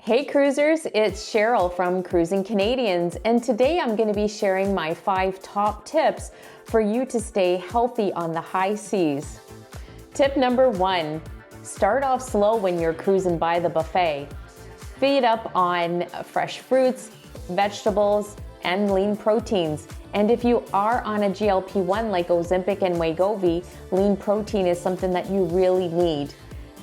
Hey cruisers, it's Cheryl from Cruising Canadians, and today I'm going to be sharing my 5 top tips for you to stay healthy on the high seas. Tip number 1, start off slow when you're cruising by the buffet. Feed up on fresh fruits, vegetables, and lean proteins. And if you are on a GLP-1 like Ozempic and Wegovy, lean protein is something that you really need.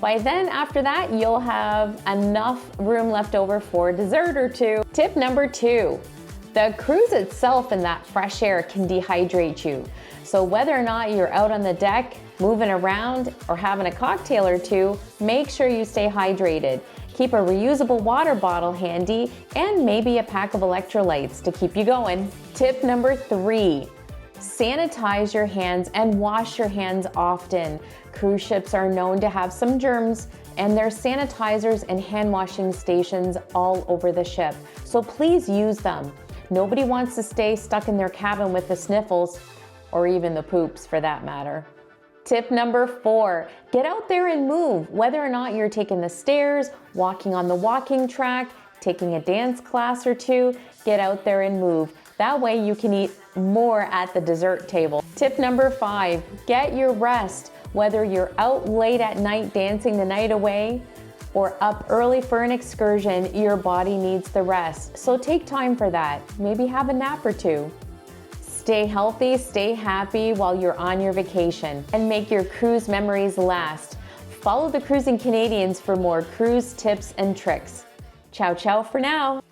By then, after that, you'll have enough room left over for a dessert or two. Tip number 2, the cruise itself and that fresh air can dehydrate you. So whether or not you're out on the deck, moving around, or having a cocktail or two, make sure you stay hydrated. Keep a reusable water bottle handy and maybe a pack of electrolytes to keep you going. Tip number 3, sanitize your hands and wash your hands often. Cruise ships are known to have some germs, and there's sanitizers and hand washing stations all over the ship. So please use them. Nobody wants to stay stuck in their cabin with the sniffles, or even the poops for that matter. Tip number 4, get out there and move. Whether or not you're taking the stairs, walking on the walking track, taking a dance class or two, get out there and move. That way you can eat more at the dessert table. Tip number 5, get your rest. Whether you're out late at night dancing the night away or up early for an excursion, your body needs the rest. So take time for that. Maybe have a nap or two. Stay healthy, stay happy while you're on your vacation, and make your cruise memories last. Follow the Cruising Canadians for more cruise tips and tricks. Ciao, ciao for now.